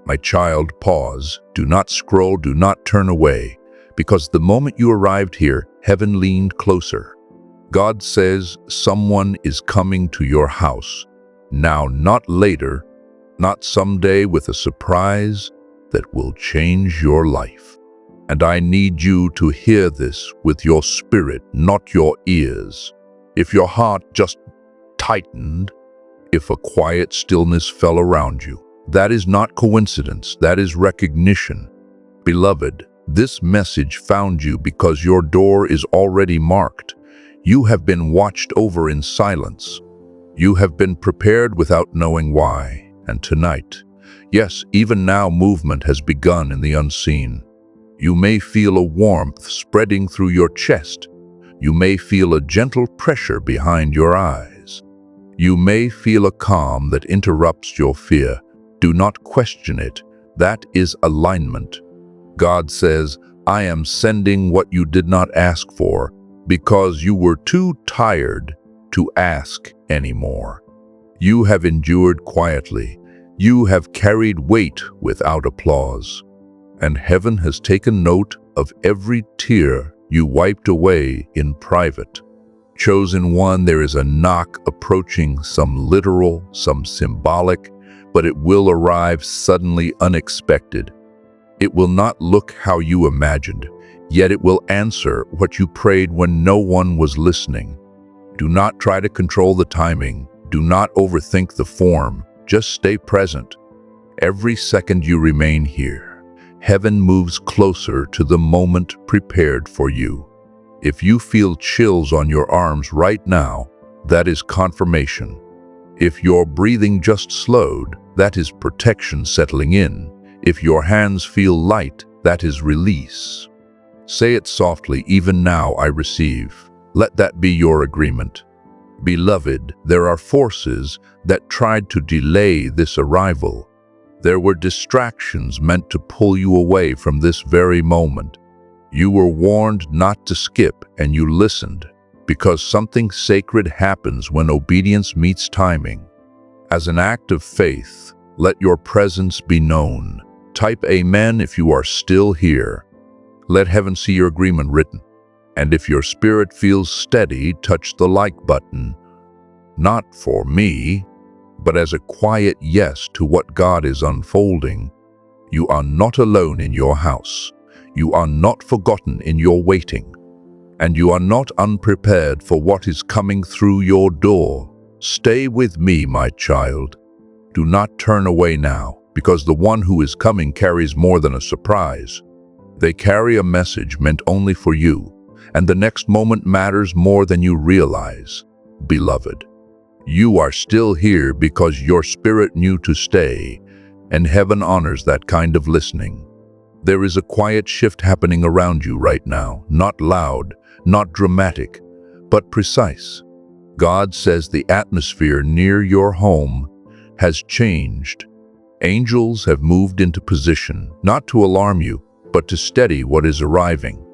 My child, pause. Do not scroll, do not turn away, because the moment you arrived here, heaven leaned closer. God says someone is coming to your house. Now, not later, not someday, with a surprise that will change your life. And I need you to hear this with your spirit, not your ears. If your heart just tightened, if a quiet stillness fell around you, that is not coincidence, that is recognition. Beloved, this message found you because your door is already marked. You have been watched over in silence. You have been prepared without knowing why. And tonight, yes, even now, movement has begun in the unseen. You may feel a warmth spreading through your chest. You may feel a gentle pressure behind your eyes. You may feel a calm that interrupts your fear. Do not question it. That is alignment. God says, I am sending what you did not ask for because you were too tired to ask anymore. You have endured quietly. You have carried weight without applause. And heaven has taken note of every tear you wiped away in private. Chosen One, there is a knock approaching, some literal, some symbolic, but it will arrive suddenly, unexpected. It will not look how you imagined, yet it will answer what you prayed when no one was listening. Do not try to control the timing. Do not overthink the form. Just stay present. Every second you remain here, heaven moves closer to the moment prepared for you. If you feel chills on your arms right now, that is confirmation. If your breathing just slowed, that is protection settling in. If your hands feel light, that is release. Say it softly, even now I receive. Let that be your agreement. Beloved, there are forces that tried to delay this arrival. There were distractions meant to pull you away from this very moment. You were warned not to skip, and you listened, because something sacred happens when obedience meets timing. As an act of faith, let your presence be known. Type Amen if you are still here. Let heaven see your agreement written. And if your spirit feels steady, touch the like button. Not for me, but as a quiet yes to what God is unfolding. You are not alone in your house. You are not forgotten in your waiting. And you are not unprepared for what is coming through your door. Stay with me, my child. Do not turn away now, because the one who is coming carries more than a surprise. They carry a message meant only for you, and the next moment matters more than you realize. Beloved, you are still here because your spirit knew to stay, and heaven honors that kind of listening. There is a quiet shift happening around you right now, not loud, not dramatic, but precise. God says the atmosphere near your home has changed. Angels have moved into position, not to alarm you, but to steady what is arriving.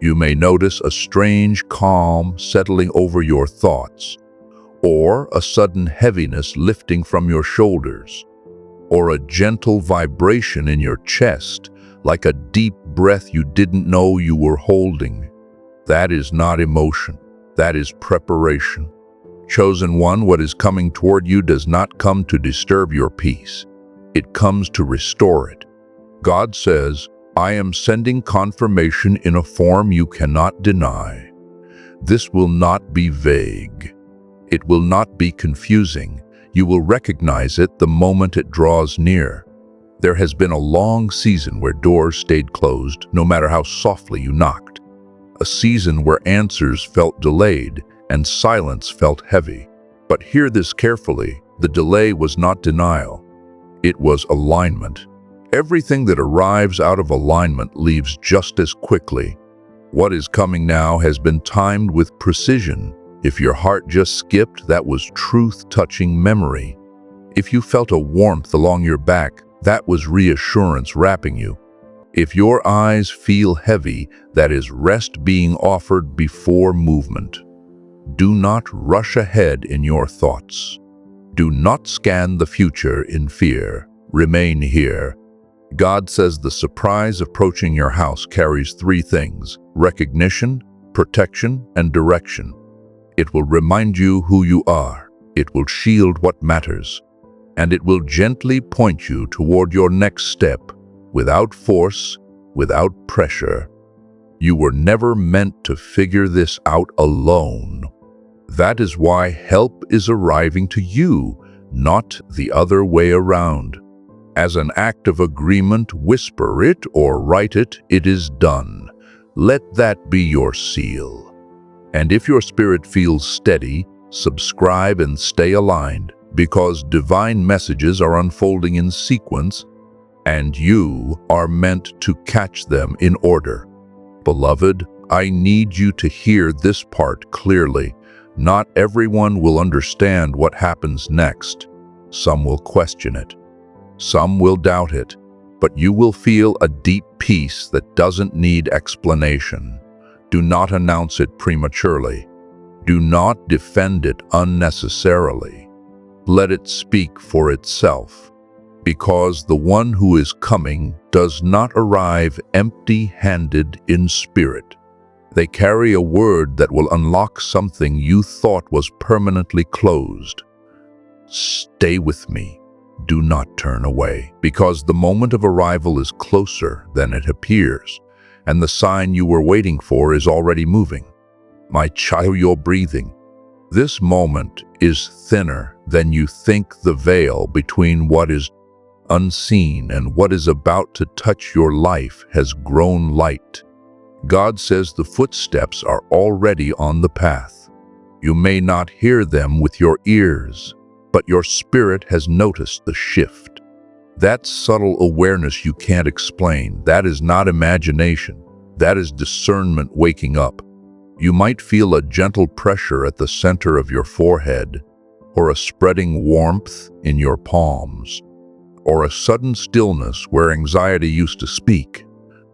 You may notice a strange calm settling over your thoughts, or a sudden heaviness lifting from your shoulders, or a gentle vibration in your chest, like a deep breath you didn't know you were holding. That is not emotion. That is preparation. Chosen One, what is coming toward you does not come to disturb your peace. It comes to restore it. God says, I am sending confirmation in a form you cannot deny. This will not be vague. It will not be confusing. You will recognize it the moment it draws near. There has been a long season where doors stayed closed, no matter how softly you knocked. A season where answers felt delayed and silence felt heavy. But hear this carefully, the delay was not denial. It was alignment. Everything that arrives out of alignment leaves just as quickly. What is coming now has been timed with precision. If your heart just skipped, that was truth-touching memory. If you felt a warmth along your back, that was reassurance wrapping you. If your eyes feel heavy, that is rest being offered before movement. Do not rush ahead in your thoughts. Do not scan the future in fear. Remain here. God says the surprise approaching your house carries three things: recognition, protection, and direction. It will remind you who you are. It will shield what matters. And it will gently point you toward your next step, without force, without pressure. You were never meant to figure this out alone. That is why help is arriving to you, not the other way around. As an act of agreement, whisper it or write it, "It is done." Let that be your seal. And if your spirit feels steady, subscribe and stay aligned, because divine messages are unfolding in sequence, and you are meant to catch them in order. Beloved, I need you to hear this part clearly. Not everyone will understand what happens next. Some will question it. Some will doubt it. But you will feel a deep peace that doesn't need explanation. Do not announce it prematurely. Do not defend it unnecessarily. Let it speak for itself. Because the one who is coming does not arrive empty-handed in spirit. They carry a word that will unlock something you thought was permanently closed. Stay with me. Do not turn away, because the moment of arrival is closer than it appears, and the sign you were waiting for is already moving. My child, you're breathing. This moment is thinner than you think. The veil between what is unseen and what is about to touch your life has grown light. God says the footsteps are already on the path. You may not hear them with your ears, but your spirit has noticed the shift. That subtle awareness you can't explain, that is not imagination. That is discernment waking up. You might feel a gentle pressure at the center of your forehead, or a spreading warmth in your palms, or a sudden stillness where anxiety used to speak.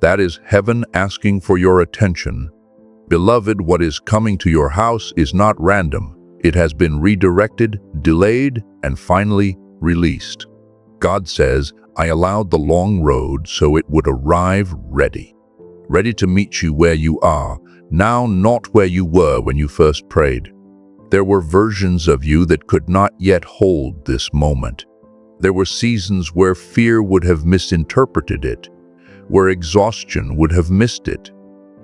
That is heaven asking for your attention. Beloved, what is coming to your house is not random. It has been redirected, delayed, and finally released. God says, I allowed the long road so it would arrive ready. Ready to meet you where you are, now not where you were when you first prayed. There were versions of you that could not yet hold this moment. There were seasons where fear would have misinterpreted it, where exhaustion would have missed it.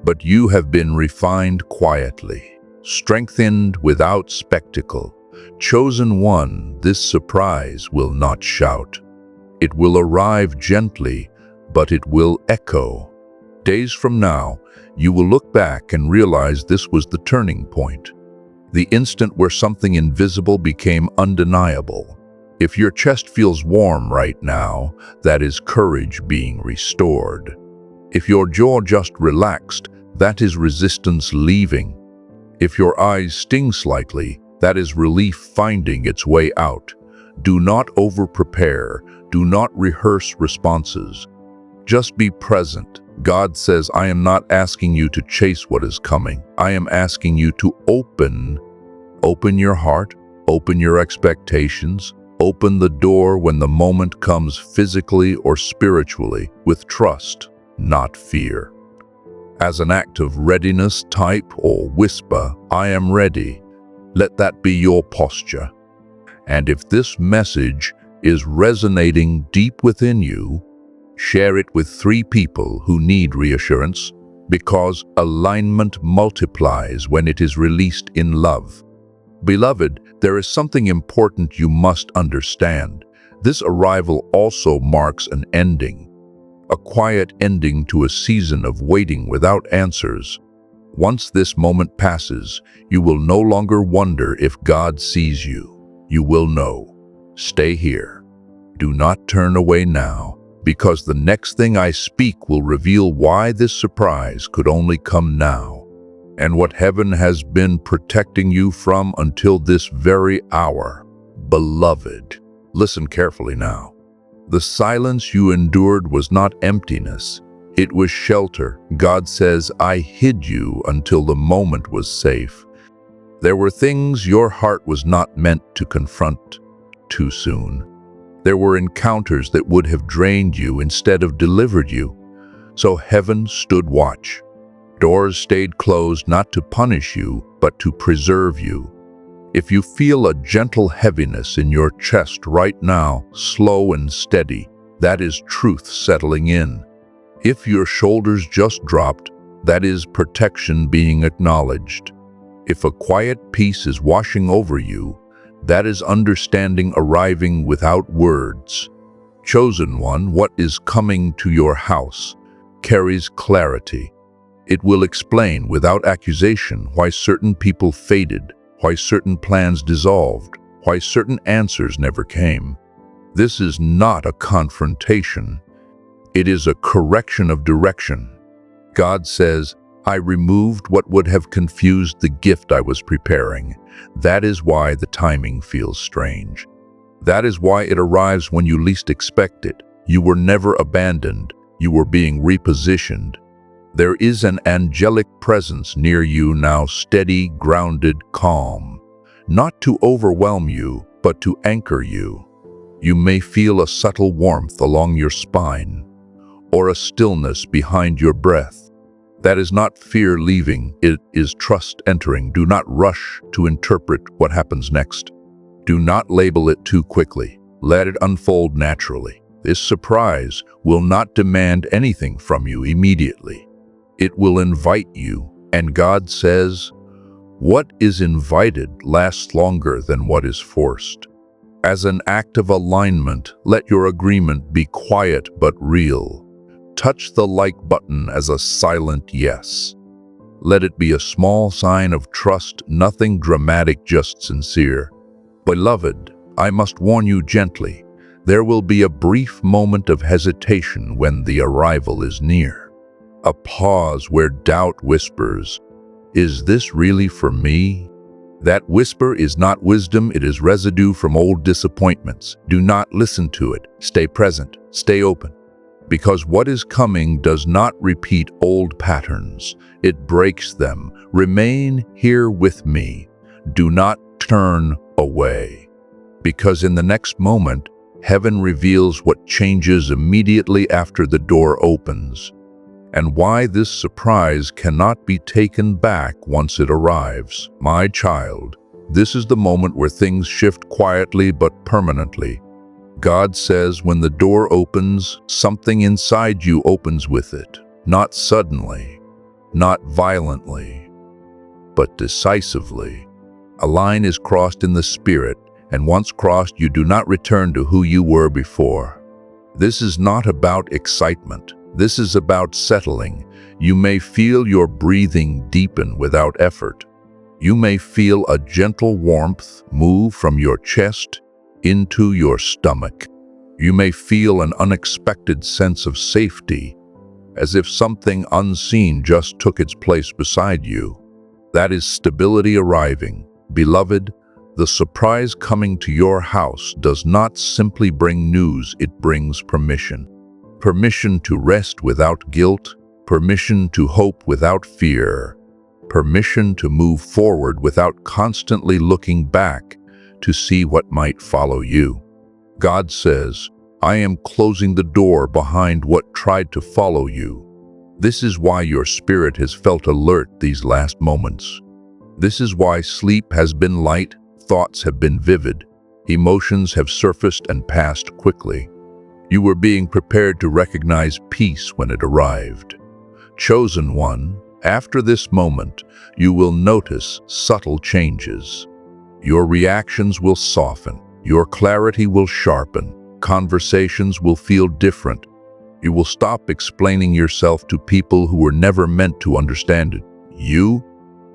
But you have been refined quietly, strengthened without spectacle. Chosen one, this surprise will not shout. It will arrive gently, but it will echo. Days from now, you will look back and realize this was the turning point. The instant where something invisible became undeniable. If your chest feels warm right now, that is courage being restored. If your jaw just relaxed, that is resistance leaving. If your eyes sting slightly, that is relief finding its way out. Do not over-prepare. Do not rehearse responses. Just be present. God says, I am not asking you to chase what is coming. I am asking you to open your heart, open your expectations, open the door when the moment comes physically or spiritually, with trust, not fear. As an act of readiness, type or whisper, I am ready. Let that be your posture. And if this message is resonating deep within you, share it with 3 people who need reassurance, because alignment multiplies when it is released in love. Beloved, there is something important you must understand. This arrival also marks an ending, a quiet ending to a season of waiting without answers. Once this moment passes, you will no longer wonder if God sees you. You will know. Stay here. Do not turn away now, because the next thing I speak will reveal why this surprise could only come now, and what heaven has been protecting you from until this very hour. Beloved, listen carefully now. The silence you endured was not emptiness. It was shelter. God says, I hid you until the moment was safe. There were things your heart was not meant to confront too soon. There were encounters that would have drained you instead of delivered you. So heaven stood watch. Doors stayed closed not to punish you, but to preserve you. If you feel a gentle heaviness in your chest right now, slow and steady, that is truth settling in. If your shoulders just dropped, that is protection being acknowledged. If a quiet peace is washing over you, that is understanding arriving without words. Chosen one, what is coming to your house carries clarity. It will explain without accusation why certain people faded, why certain plans dissolved, why certain answers never came. This is not a confrontation. It is a correction of direction. God says, I removed what would have confused the gift I was preparing. That is why the timing feels strange. That is why it arrives when you least expect it. You were never abandoned. You were being repositioned. There is an angelic presence near you now, steady, grounded, calm. Not to overwhelm you, but to anchor you. You may feel a subtle warmth along your spine, or a stillness behind your breath. That is not fear leaving, it is trust entering. Do not rush to interpret what happens next. Do not label it too quickly. Let it unfold naturally. This surprise will not demand anything from you immediately. It will invite you, and God says, what is invited lasts longer than what is forced. As an act of alignment, let your agreement be quiet but real. Touch the like button as a silent yes. Let it be a small sign of trust, nothing dramatic, just sincere. Beloved, I must warn you gently. There will be a brief moment of hesitation when the arrival is near. A pause where doubt whispers, is this really for me? That whisper is not wisdom, it is residue from old disappointments. Do not listen to it. Stay present, stay open. Because what is coming does not repeat old patterns. It breaks them. Remain here with me. Do not turn away. Because in the next moment, heaven reveals what changes immediately after the door opens, and why this surprise cannot be taken back once it arrives. My child, this is the moment where things shift quietly but permanently. God says when the door opens, something inside you opens with it. Not suddenly, not violently, but decisively. A line is crossed in the spirit, and once crossed, you do not return to who you were before. This is not about excitement. This is about settling. You may feel your breathing deepen without effort. You may feel a gentle warmth move from your chest into your stomach. You may feel an unexpected sense of safety, as if something unseen just took its place beside you. That is stability arriving. Beloved, the surprise coming to your house does not simply bring news, it brings permission. Permission to rest without guilt, permission to hope without fear, permission to move forward without constantly looking back to see what might follow you. God says, I am closing the door behind what tried to follow you. This is why your spirit has felt alert these last moments. This is why sleep has been light, thoughts have been vivid, emotions have surfaced and passed quickly. You were being prepared to recognize peace when it arrived. Chosen one, after this moment, you will notice subtle changes. Your reactions will soften. Your clarity will sharpen. Conversations will feel different. You will stop explaining yourself to people who were never meant to understand it.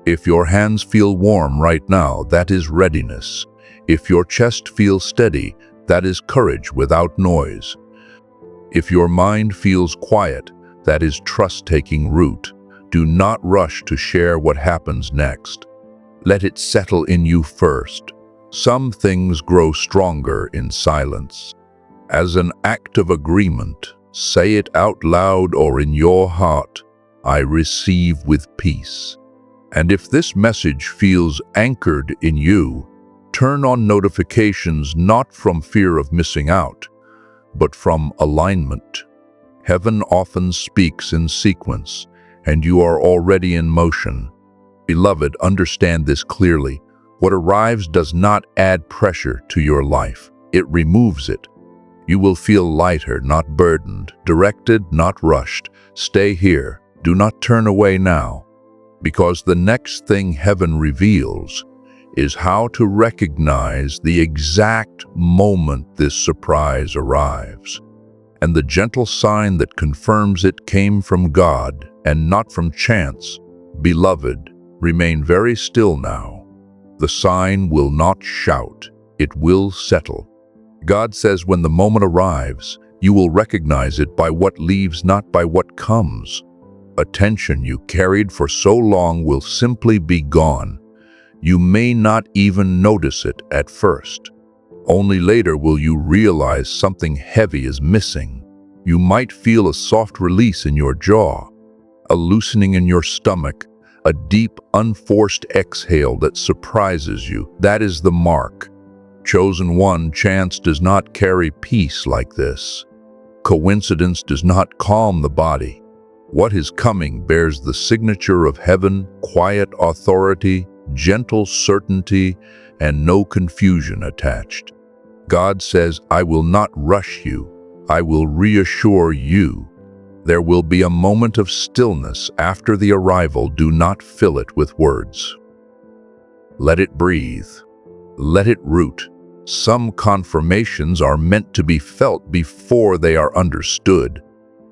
If your hands feel warm right now, that is readiness. If your chest feels steady, that is courage without noise. If your mind feels quiet, that is trust taking root. Do not rush to share what happens next. Let it settle in you first. Some things grow stronger in silence. As an act of agreement, say it out loud or in your heart, I receive with peace. And if this message feels anchored in you, Turn on notifications not from fear of missing out, but from alignment. Heaven often speaks in sequence, and you are already in motion. Beloved, understand this clearly. What arrives does not add pressure to your life. It removes it. You will feel lighter, not burdened, directed, not rushed. Stay here. Do not turn away now, because the next thing heaven reveals is how to recognize the exact moment this surprise arrives. And the gentle sign that confirms it came from God and not from chance. Beloved, remain very still now. The sign will not shout, it will settle. God says when the moment arrives, you will recognize it by what leaves, not by what comes. Attention you carried for so long will simply be gone. You may not even notice it at first. Only later will you realize something heavy is missing. You might feel a soft release in your jaw, a loosening in your stomach, a deep, unforced exhale that surprises you. That is the mark. Chosen One, chance does not carry peace like this. Coincidence does not calm the body. What is coming bears the signature of heaven, quiet authority, gentle certainty, and no confusion attached. God says, I will not rush you. I will reassure you. There will be a moment of stillness after the arrival. Do not fill it with words. Let it breathe. Let it root. Some confirmations are meant to be felt before they are understood.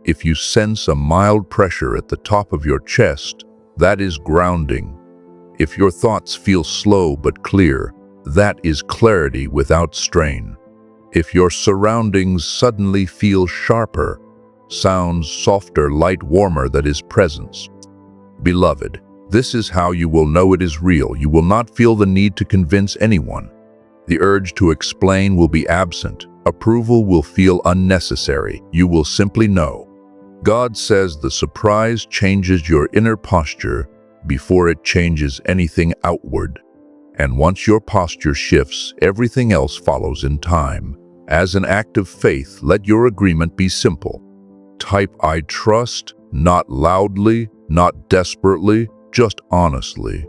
If you sense a mild pressure at the top of your chest, that is grounding. If your thoughts feel slow but clear, that is clarity without strain. If your surroundings suddenly feel sharper, sounds softer, light warmer, that is presence. Beloved, this is how you will know it is real. You will not feel the need to convince anyone. The urge to explain will be absent. Approval will feel unnecessary. You will simply know. God says the surprise changes your inner posture before it changes anything outward. And once your posture shifts, everything else follows in time. As an act of faith, let your agreement be simple. Type I trust, not loudly, not desperately, just honestly.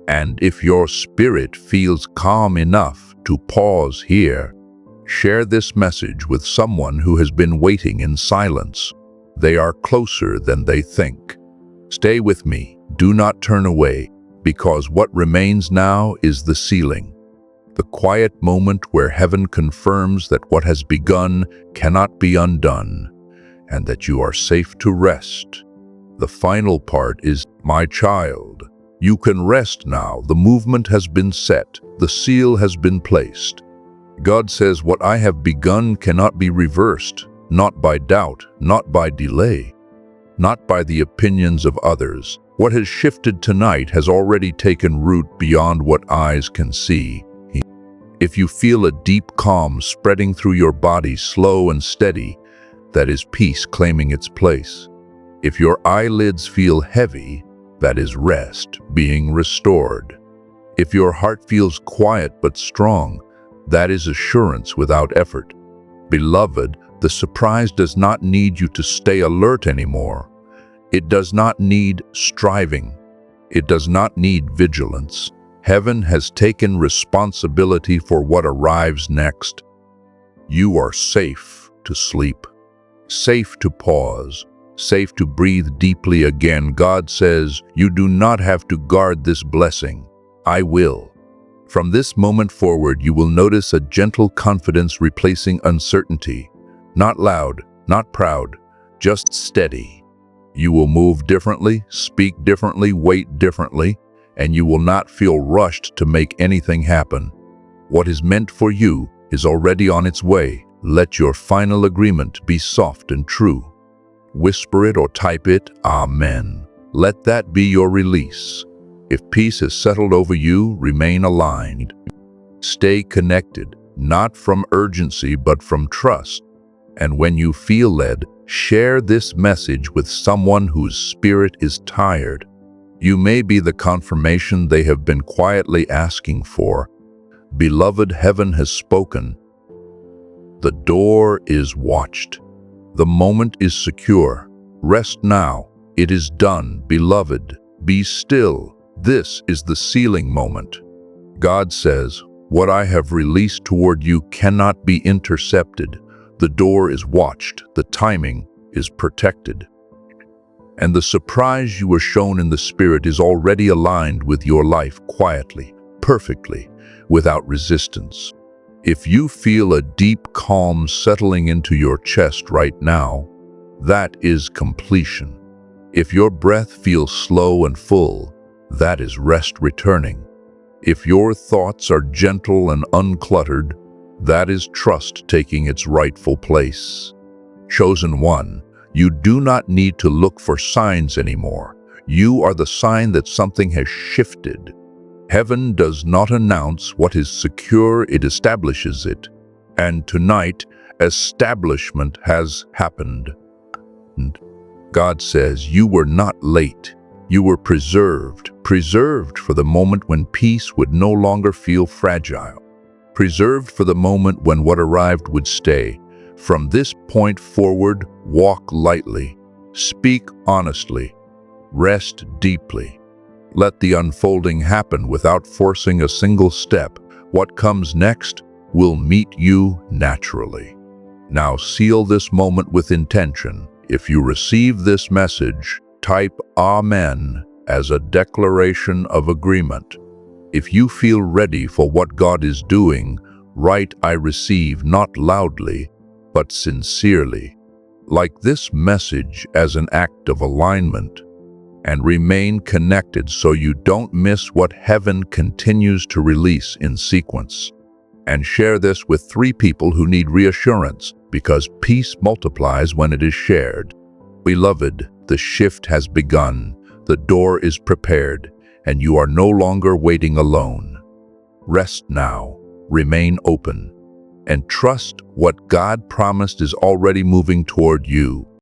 And if your spirit feels calm enough to pause here, share this message with someone who has been waiting in silence. They are closer than they think. Stay with me. Do not turn away, because what remains now is the sealing. The quiet moment where heaven confirms that what has begun cannot be undone, and that you are safe to rest. The final part is, my child, you can rest now. The movement has been set. The seal has been placed. God says, what I have begun cannot be reversed, not by doubt, not by delay, not by the opinions of others. What has shifted tonight has already taken root beyond what eyes can see. If you feel a deep calm spreading through your body, slow and steady, that is peace claiming its place. If your eyelids feel heavy, that is rest being restored. If your heart feels quiet but strong, that is assurance without effort. Beloved, the surprise does not need you to stay alert anymore. It does not need striving. It does not need vigilance. Heaven has taken responsibility for what arrives next. You are safe to sleep, safe to pause, safe to breathe deeply again. God says, you do not have to guard this blessing. I will. From this moment forward, you will notice a gentle confidence replacing uncertainty. Not loud, not proud, just steady. You will move differently, speak differently, wait differently, and you will not feel rushed to make anything happen. What is meant for you is already on its way. Let your final agreement be soft and true. Whisper it or type it, Amen. Let that be your release. If peace has settled over you, remain aligned. Stay connected, not from urgency but from trust. And when you feel led, share this message with someone whose spirit is tired. You may be the confirmation they have been quietly asking for. Beloved, heaven has spoken. The door is watched. The moment is secure. Rest now. It is done. Beloved, be still. This is the sealing moment. God says, what I have released toward you cannot be intercepted. The door is watched. The timing is protected. And the surprise you were shown in the Spirit is already aligned with your life quietly, perfectly, without resistance. If you feel a deep calm settling into your chest right now, that is completion. If your breath feels slow and full, that is rest returning. If your thoughts are gentle and uncluttered, that is trust taking its rightful place. Chosen One, you do not need to look for signs anymore. You are the sign that something has shifted. Heaven does not announce what is secure, it establishes it. And tonight, establishment has happened. And God says, you were not late. You were preserved for the moment when peace would no longer feel fragile. Preserved for the moment when what arrived would stay. From this point forward, walk lightly, speak honestly, rest deeply. Let the unfolding happen without forcing a single step. What comes next will meet you naturally. Now seal this moment with intention. If you receive this message, type Amen as a declaration of agreement. If you feel ready for what God is doing, write I receive not loudly, but sincerely, like this message as an act of alignment, and remain connected so you don't miss what heaven continues to release in sequence. And share this with 3 people who need reassurance, because peace multiplies when it is shared. Beloved, the shift has begun, the door is prepared, and you are no longer waiting alone. Rest now, remain open, and trust what God promised is already moving toward you.